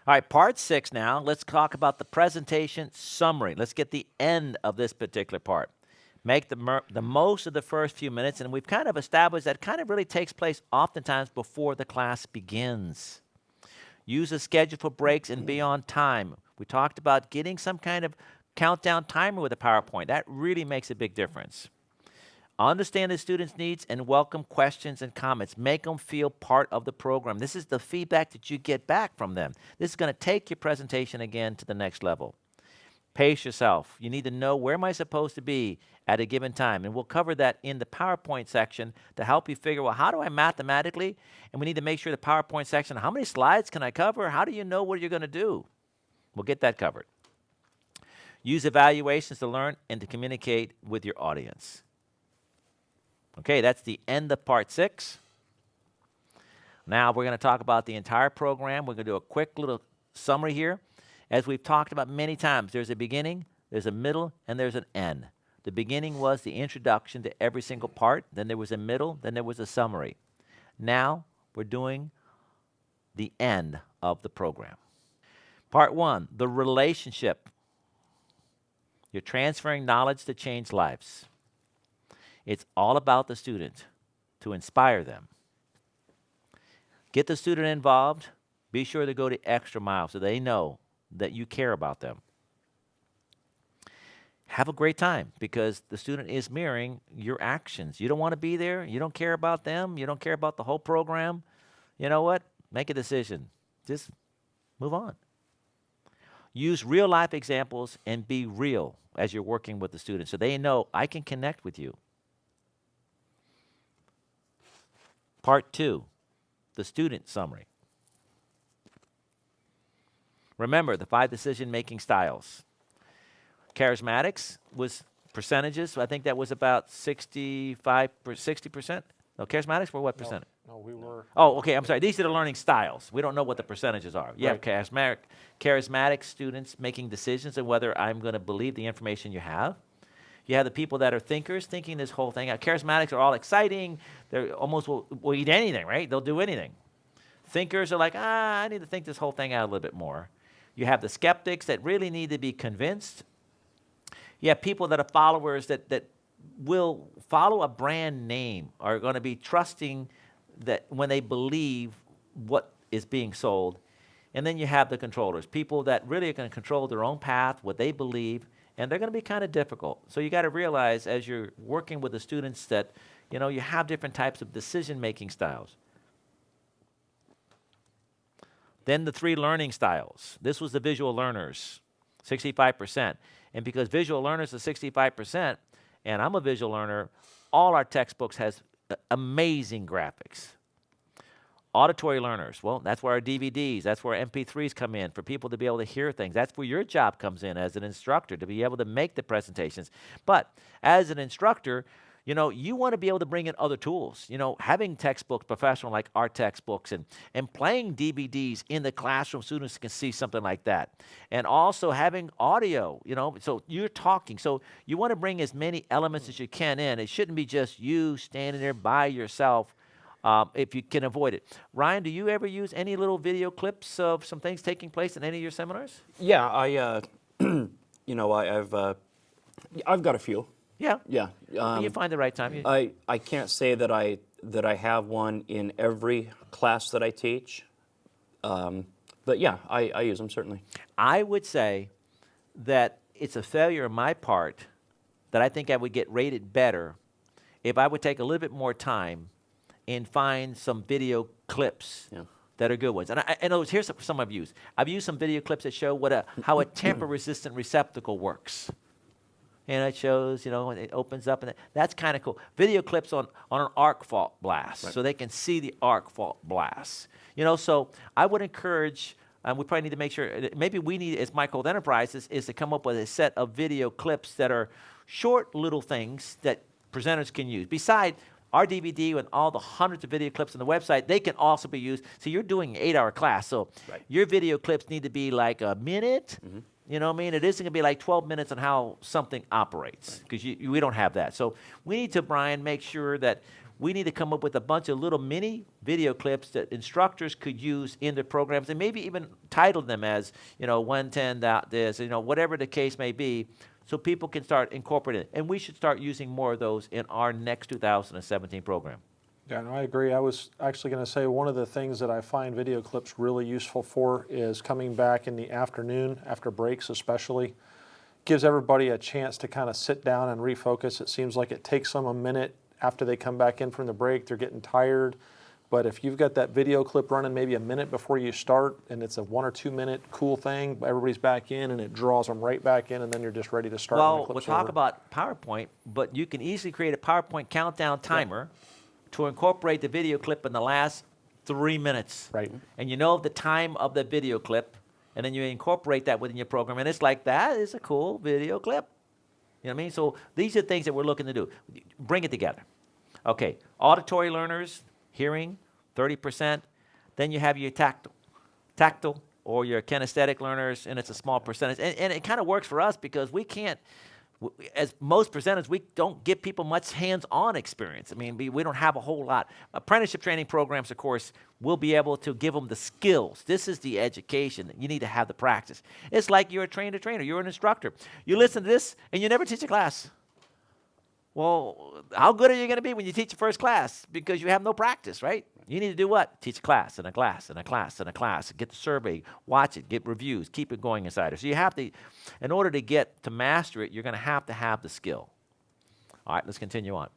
All right, part 6 now. Let's talk about the presentation summary. Let's get the end of this particular part. Make the most of the first few minutes, and we've kind of established that kind of really takes place oftentimes before the class begins. Use a schedule for breaks and be on time. We talked about getting some kind of countdown timer with a PowerPoint. That really makes a big difference. Understand the students' needs and welcome questions and comments. Make them feel part of the program. This is the feedback that you get back from them. This is going to take your presentation again to the next level. Pace yourself. You need to know where am I supposed to be at a given time. And we'll cover that in the PowerPoint section to help you figure, well, how do I mathematically? And we need to make sure the PowerPoint section, how many slides can I cover? How do you know what you're going to do? We'll get that covered. Use evaluations to learn and to communicate with your audience. Okay, that's the end of part 6. Now we're going to talk about the entire program. We're going to do a quick little summary here. As we've talked about many times, there's a beginning, there's a middle, and there's an end. The beginning was the introduction to every single part. Then there was a middle, then there was a summary. Now we're doing the end of the program. Part 1, the relationship. You're transferring knowledge to change lives. It's all about the student, to inspire them. Get the student involved. Be sure to go the extra mile so they know that you care about them. Have a great time because the student is mirroring your actions. You don't want to be there. You don't care about them. You don't care about the whole program. You know what? Make a decision. Just move on. Use real-life examples and be real as you're working with the student so they know I can connect with you. Part 2, the student summary. Remember the 5 decision-making styles. Charismatics was percentages. I think that was about 60%. No, charismatics were what percent? No, we were. Oh, okay, I'm sorry. These are the learning styles. We don't know what the percentages are. You have charismatic students making decisions on whether I'm going to believe the information you have. You have the people that are thinkers, thinking this whole thing out. Charismatics are all exciting. They almost will eat anything, right? They'll do anything. Thinkers are like, I need to think this whole thing out a little bit more. You have the skeptics that really need to be convinced. You have people that are followers that will follow a brand name, are going to be trusting that when they believe what is being sold. And then you have the controllers, people that really are going to control their own path, what they believe, and they're going to be kind of difficult. So you got to realize as you're working with the students that, you know, you have different types of decision-making styles. Then the 3 learning styles. This was the visual learners, 65%. And because visual learners are 65%, and I'm a visual learner, all our textbooks has amazing graphics. Auditory learners, well, that's where our DVDs, that's where MP3s come in for people to be able to hear things. That's where your job comes in as an instructor, to be able to make the presentations. But as an instructor, you know, you want to be able to bring in other tools. You know, having textbooks, professional like our textbooks, and playing DVDs in the classroom, students can see something like that. And also having audio, you know, so you're talking. So you want to bring as many elements as you can in. It shouldn't be just you standing there by yourself. If you can avoid it. Ryan, do you ever use any little video clips of some things taking place in any of your seminars? Yeah, you know, I've got a few. Yeah. Yeah. You find the right time. I can't say that I have one in every class that I teach, but yeah, I use them certainly. I would say that it's a failure on my part that I think I would get rated better if I would take a little bit more time and find some video clips that are good ones. And I know here's some I've used. I've used some video clips that show how a tamper-resistant receptacle works. And it shows, you know, it opens up, and that's kind of cool. Video clips on an arc fault blast, so they can see the arc fault blast. You know, so I would encourage, we probably need to make sure, maybe we need, as Michael Enterprises, is to come up with a set of video clips that are short little things that presenters can use. Besides our DVD and all the hundreds of video clips on the website, they can also be used. So you're doing an 8-hour class, so your video clips need to be like a minute. Mm-hmm. You know what I mean? It isn't going to be like 12 minutes on how something operates because we don't have that. So we need to, Brian, make sure that we need to come up with a bunch of little mini video clips that instructors could use in their programs, and maybe even title them as, 110 this, whatever the case may be, so people can start incorporating it. And we should start using more of those in our next 2017 program. Yeah, no, I agree. I was actually going to say one of the things that I find video clips really useful for is coming back in the afternoon, after breaks especially. Gives everybody a chance to kind of sit down and refocus. It seems like it takes them a minute after they come back in from the break. They're getting tired. But if you've got that video clip running maybe a minute before you start, and it's a 1 or 2 minute cool thing, everybody's back in and it draws them right back in, and then you're just ready to start. Well, we'll talk about PowerPoint, but you can easily create a PowerPoint countdown timer to incorporate the video clip in the last 3 minutes. Right. And you know the time of the video clip, and then you incorporate that within your program, and it's like, that is a cool video clip. You know what I mean? So these are things that we're looking to do. Bring it together. Okay, auditory learners, hearing, 30%. Then you have your tactile or your kinesthetic learners, and it's a small percentage. And it kind of works for us because we can't, as most presenters, we don't give people much hands-on experience. I mean, we don't have a whole lot. Apprenticeship training programs, of course, will be able to give them the skills. This is the education. You need to have the practice. It's like you're a trainer, you're an instructor. You listen to this, and you never teach a class. Well, how good are you going to be when you teach your first class? Because you have no practice, right? You need to do what? Teach a class and a class and a class and a class. Get the survey, watch it, get reviews, keep it going inside it. So you have to, in order to get to master it, you're going to have the skill. All right, let's continue on.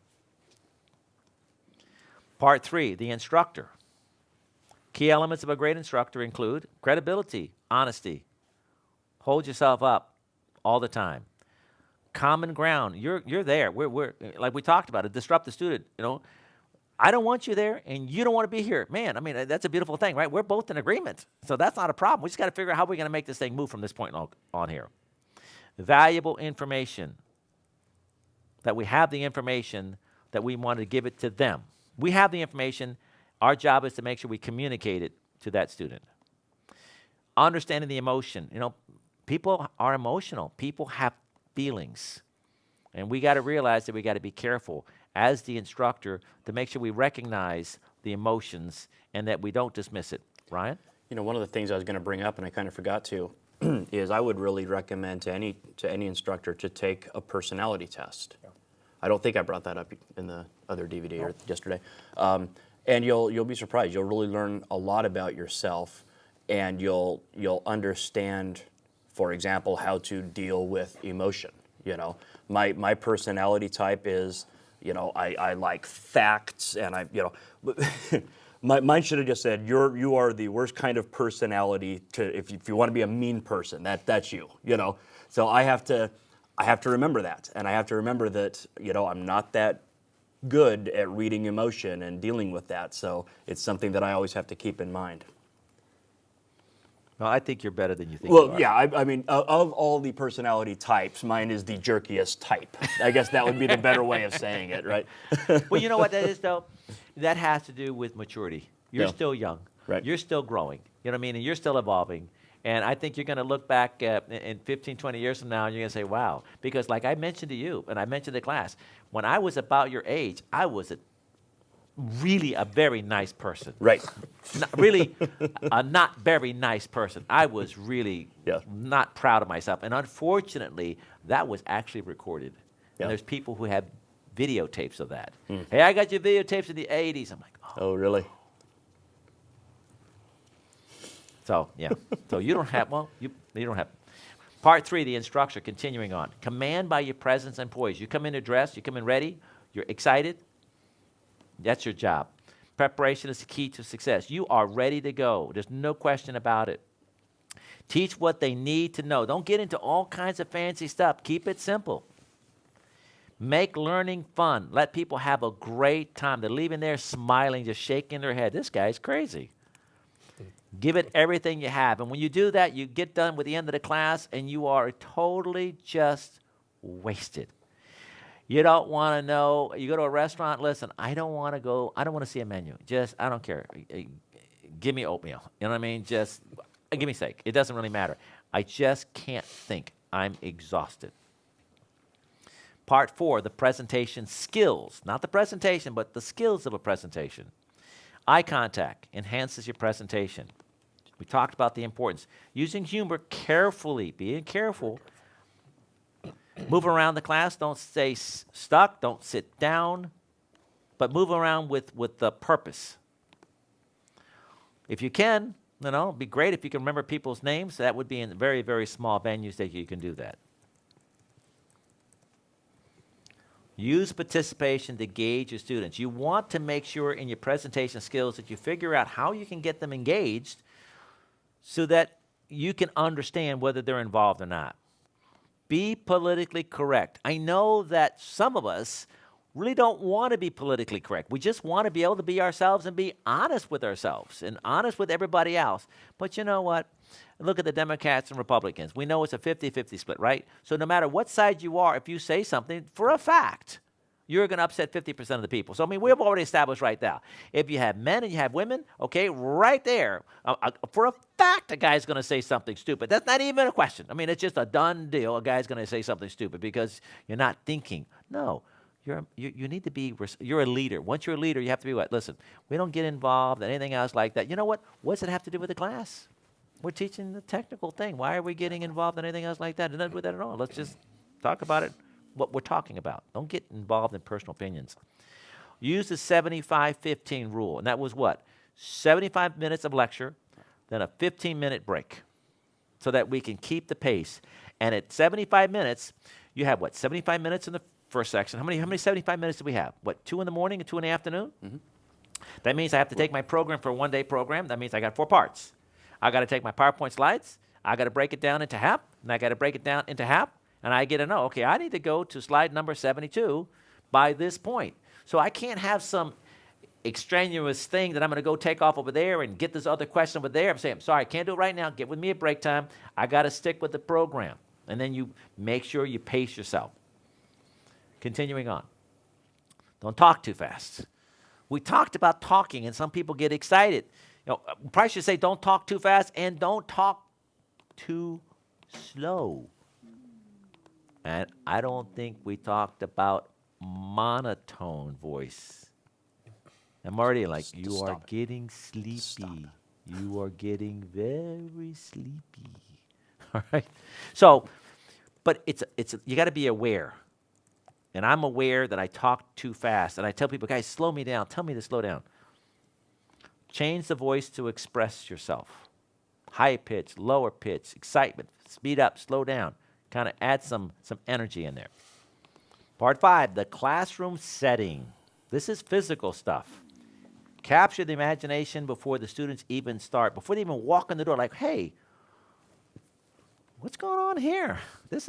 Part 3, the instructor. Key elements of a great instructor include credibility, honesty, hold yourself up all the time. Common ground. You're there. We're like we talked about it. Disrupt the student. I don't want you there, and you don't want to be here. Man, I mean, that's a beautiful thing, right? We're both in agreement, so that's not a problem. We just got to figure out how we're going to make this thing move from this point on here. Valuable information. That we have the information that we want to give it to them. We have the information. Our job is to make sure we communicate it to that student. Understanding the emotion. People are emotional. People have feelings. And we got to realize that we got to be careful as the instructor to make sure we recognize the emotions and that we don't dismiss it. Ryan? One of the things I was going to bring up, and I kind of forgot to, is I would really recommend to any instructor to take a personality test. Yeah. I don't think I brought that up in the other DVD or yesterday. And you'll be surprised. You'll really learn a lot about yourself, and you'll understand, for example, how to deal with emotion. My personality type is, I like facts, and mine should have just said, you are the worst kind of personality if you want to be a mean person. That's you. So I have to remember that, and I have to remember that I'm not that good at reading emotion and dealing with that. So it's something that I always have to keep in mind. Well, I think you're better than you think you are. Well, yeah, I mean, of all the personality types, mine is the jerkiest type. I guess that would be the better way of saying it, right? Well, you know what that is, though? That has to do with maturity. You're still young. Right. You're still growing. You know what I mean? And you're still evolving. And I think you're going to look back in 15, 20 years from now, and you're going to say, wow. Because like I mentioned to you, and I mentioned to class, when I was about your age, I was really a very nice person. Right. Really a not very nice person. I was really not proud of myself. And unfortunately, that was actually recorded. Yeah. And there's people who have videotapes of that. Hey, I got your videotapes in the 80s. I'm like, Oh, really? So, yeah. So you don't have, you don't have. Part 3, the instructor, continuing on. Command by your presence and poise. You come in dressed, you come in ready, you're excited. That's your job. Preparation is the key to success. You are ready to go. There's no question about it. Teach what they need to know. Don't get into all kinds of fancy stuff. Keep it simple. Make learning fun. Let people have a great time. They're leaving there smiling, just shaking their head. This guy's crazy. Give it everything you have. And when you do that, you get done with the end of the class, and you are totally just wasted. You don't want to know. You go to a restaurant, listen, I don't want to see a menu. I don't care. Give me oatmeal. You know what I mean? Just give me steak. It doesn't really matter. I just can't think. I'm exhausted. Part 4, the presentation skills. Not the presentation, but the skills of a presentation. Eye contact enhances your presentation. We talked about the importance. Using humor carefully, being careful. Move around the class, don't stay stuck, don't sit down, but move around with the purpose. If you can, it'd be great if you can remember people's names. That would be in very, very small venues that you can do that. Use participation to gauge your students. You want to make sure in your presentation skills that you figure out how you can get them engaged so that you can understand whether they're involved or not. Be politically correct. I know that some of us really don't want to be politically correct. We just want to be able to be ourselves and be honest with ourselves and honest with everybody else. But you know what? Look at the Democrats and Republicans. We know it's a 50-50 split, right? So no matter what side you are, if you say something, for a fact, you're going to upset 50% of the people. So, we've already established right now. If you have men and you have women, okay, right there, for a fact, a guy's going to say something stupid. That's not even a question. It's just a done deal. A guy's going to say something stupid because you're not thinking. No, you need to be, you're a leader. Once you're a leader, you have to be what? Listen, we don't get involved in anything else like that. You know what? What does it have to do with the class? We're teaching the technical thing. Why are we getting involved in anything else like that? Nothing with that at all. Let's just talk about it, what we're talking about. Don't get involved in personal opinions. Use the 75-15 rule, and that was what? 75 minutes of lecture, then a 15-minute break, so that we can keep the pace. And at 75 minutes, you have what? 75 minutes in the first section. How many 75 minutes do we have? What, 2 in the morning and 2 in the afternoon? Mm-hmm. That means I have to take my program for a one-day program. That means I got 4 parts. I got to take my PowerPoint slides. I got to break it down into half, and I got to break it down into half, and I get to know, okay, I need to go to slide number 72 by this point. So I can't have some extraneous thing that I'm going to go take off over there and get this other question over there. I'm saying, I'm sorry, I can't do it right now. Get with me at break time. I got to stick with the program. And then you make sure you pace yourself. Continuing on. Don't talk too fast. We talked about talking, and some people get excited. Probably should say don't talk too fast and don't talk too slow. And I don't think we talked about monotone voice. I'm already like, you are getting sleepy. Stop. You are getting very sleepy. All right? So, but you got to be aware. And I'm aware that I talk too fast. And I tell people, guys, slow me down. Tell me to slow down. Change the voice to express yourself. High pitch, lower pitch, excitement, speed up, slow down. Kind of add some energy in there. Part 5, the classroom setting. This is physical stuff. Capture the imagination before the students even start, before they even walk in the door, like, hey, what's going on here? Got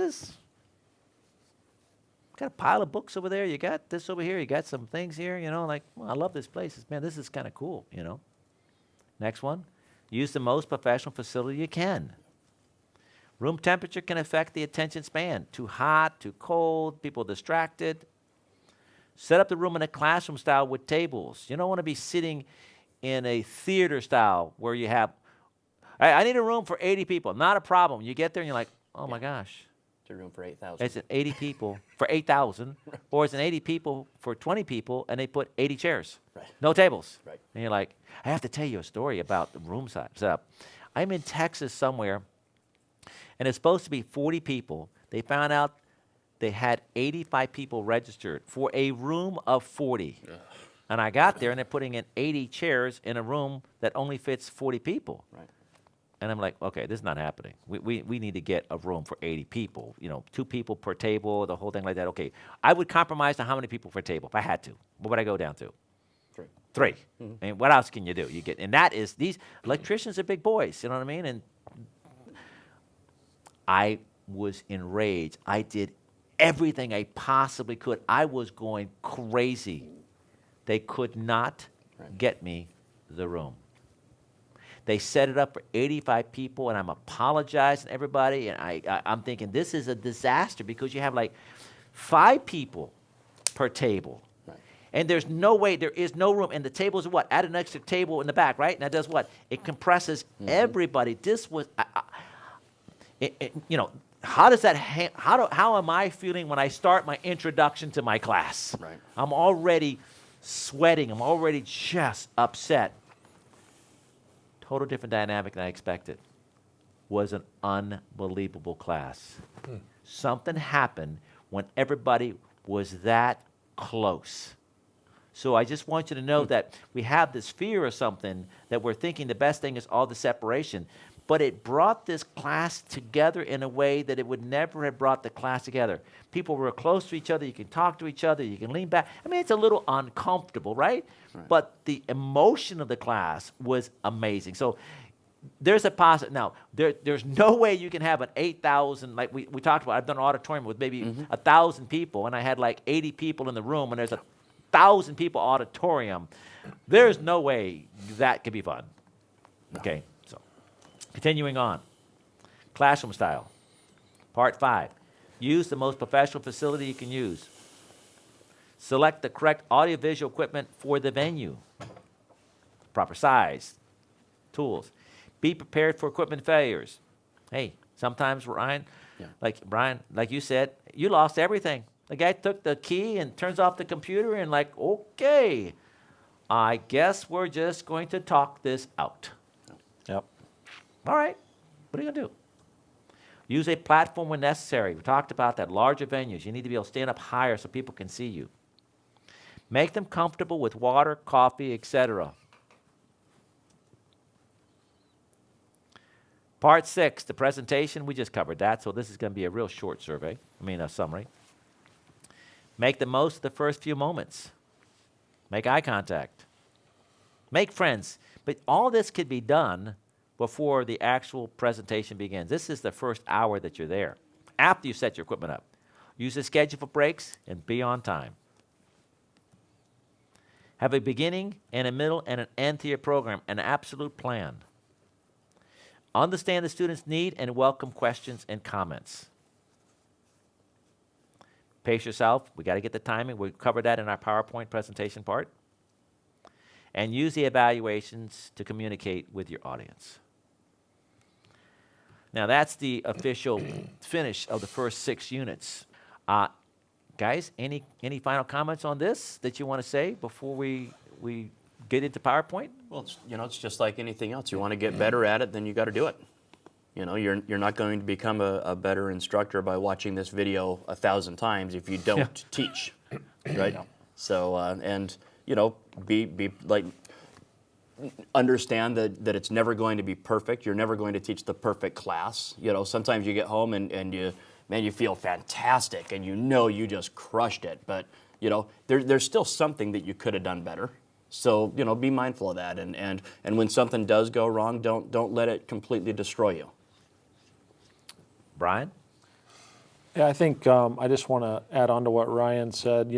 a pile of books over there. You got this over here. You got some things here, I love this place. Man, this is kind of cool, Next one, use the most professional facility you can. Room temperature can affect the attention span. Too hot, too cold, people distracted. Set up the room in a classroom style with tables. You don't want to be sitting in a theater style where you have, I need a room for 80 people. Not a problem. You get there and you're like, oh my gosh. It's a room for 8,000. It's an 80 people for 8,000, or it's an 80 people for 20 people, and they put 80 chairs. Right. No tables. Right. And you're like, I have to tell you a story about the room setup. I'm in Texas somewhere, and it's supposed to be 40 people. They found out they had 85 people registered for a room of 40. Ugh. And I got there, and they're putting in 80 chairs in a room that only fits 40 people. Right. And I'm like, okay, this is not happening. We need to get a room for 80 people, 2 people per table, the whole thing like that. Okay, I would compromise to how many people per table if I had to. What would I go down to? 3. Mm-hmm. And what else can you do? And that is, these electricians are big boys, you know what I mean? And I was enraged. I did everything I possibly could. I was going crazy. They could not get me the room. They set it up for 85 people, and I'm apologizing to everybody, and I'm thinking this is a disaster because you have like 5 people per table. Right. And there's no way, there is no room, and the tables are what? Add an extra table in the back, right? And that does what? It compresses everybody. This was, how does that, how am I feeling when I start my introduction to my class? Right. I'm already sweating. I'm already just upset. Total different dynamic than I expected. Was an unbelievable class. Something happened when everybody was that close. So I just want you to know that we have this fear of something that we're thinking the best thing is all the separation. But it brought this class together in a way that it would never have brought the class together. People were close to each other. You can talk to each other. You can lean back. I mean, it's a little uncomfortable, right? But the emotion of the class was amazing. So there's a positive. Now, there's no way you can have an 8,000, like we talked about. I've done an auditorium with maybe 1,000 people, and I had like 80 people in the room, and there's 1,000 people auditorium. There's no way that could be fun. Okay, so continuing on. Classroom style. Part 5. Use the most professional facility you can use. Select the correct audiovisual equipment for the venue. Proper size. Tools. Be prepared for equipment failures. Hey, sometimes Brian, like you said, you lost everything. The guy took the key and turns off the computer and like, okay, I guess we're just going to talk this out. Yep. All right, what are you going to do? Use a platform when necessary. We talked about that. Larger venues, you need to be able to stand up higher so people can see you. Make them comfortable with water, coffee, etc. Part 6, the presentation, we just covered that, so this is going to be a real short summary. Make the most of the first few moments. Make eye contact. Make friends. But all this could be done before the actual presentation begins. This is the first hour that you're there, after you set your equipment up. Use a schedule for breaks and be on time. Have a beginning and a middle and an end to your program, an absolute plan. Understand the students' need and welcome questions and comments. Pace yourself. We got to get the timing. We'll cover that in our PowerPoint presentation part. And use the evaluations to communicate with your audience. Now, that's the official finish of the first 6 units. Guys, any final comments on this that you want to say before we get into PowerPoint? Well, it's just like anything else. You want to get better at it, then you got to do it. You're not going to become a better instructor by watching this video 1,000 times if you don't teach, right? So be like, understand that it's never going to be perfect. You're never going to teach the perfect class. Sometimes you get home and you feel fantastic and you just crushed it, but there's still something that you could have done better. So be mindful of that, and when something does go wrong, don't let it completely destroy you. Brian? Yeah, I think I just want to add on to what Ryan said.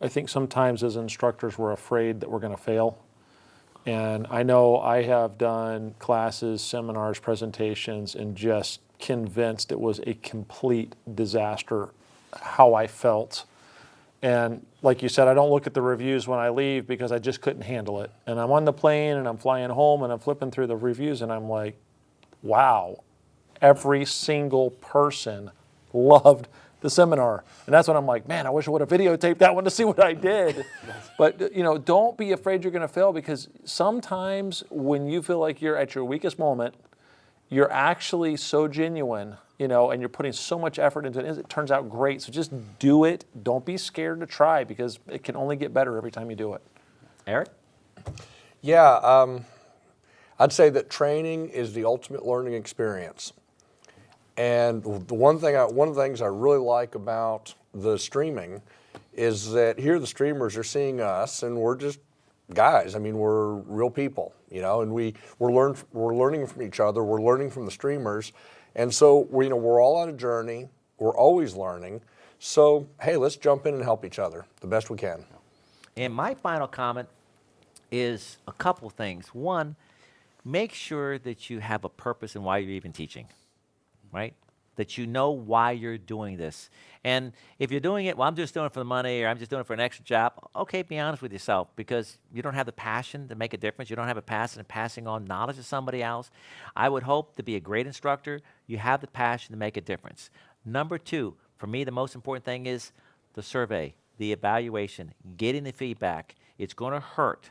I think sometimes as instructors we're afraid that we're going to fail. And I know I have done classes, seminars, presentations, and just convinced it was a complete disaster how I felt. And like you said, I don't look at the reviews when I leave because I just couldn't handle it. And I'm on the plane and I'm flying home and I'm flipping through the reviews and I'm like, wow, every single person loved the seminar. And that's when I'm like, man, I wish I would have videotaped that one to see what I did. But don't be afraid you're going to fail, because sometimes when you feel like you're at your weakest moment, you're actually so genuine, and you're putting so much effort into it. It turns out great. So just do it. Don't be scared to try, because it can only get better every time you do it. Eric? Yeah, I'd say that training is the ultimate learning experience. And one of the things I really like about the streaming is that here the streamers are seeing us, and we're just guys. I mean, we're real people, and we're learning from each other. We're learning from the streamers, and so we're all on a journey. We're always learning. So hey, let's jump in and help each other the best we can. And my final comment is a couple things. One, make sure that you have a purpose in why you're even teaching, right? that you know why you're doing this. And if you're doing it, well, I'm just doing it for the money, or I'm just doing it for an extra job, okay, be honest with yourself, because you don't have the passion to make a difference. You don't have a passion in passing on knowledge to somebody else. I would hope to be a great instructor, you have the passion to make a difference. Number two, for me, the most important thing is the survey, the evaluation, getting the feedback. It's going to hurt.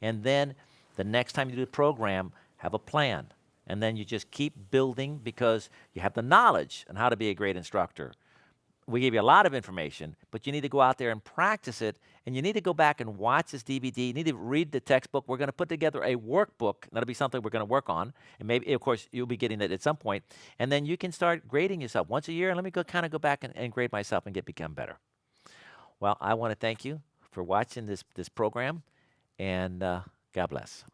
And then the next time you do the program, have a plan. And then you just keep building, because you have the knowledge on how to be a great instructor. We give you a lot of information, but you need to go out there and practice it, and you need to go back and watch this DVD. You need to read the textbook. We're going to put together a workbook. That'll be something we're going to work on, and maybe, of course, you'll be getting it at some point. And then you can start grading yourself once a year. And let me kind of go back and grade myself and become better. Well, I want to thank you for watching this program, and God bless.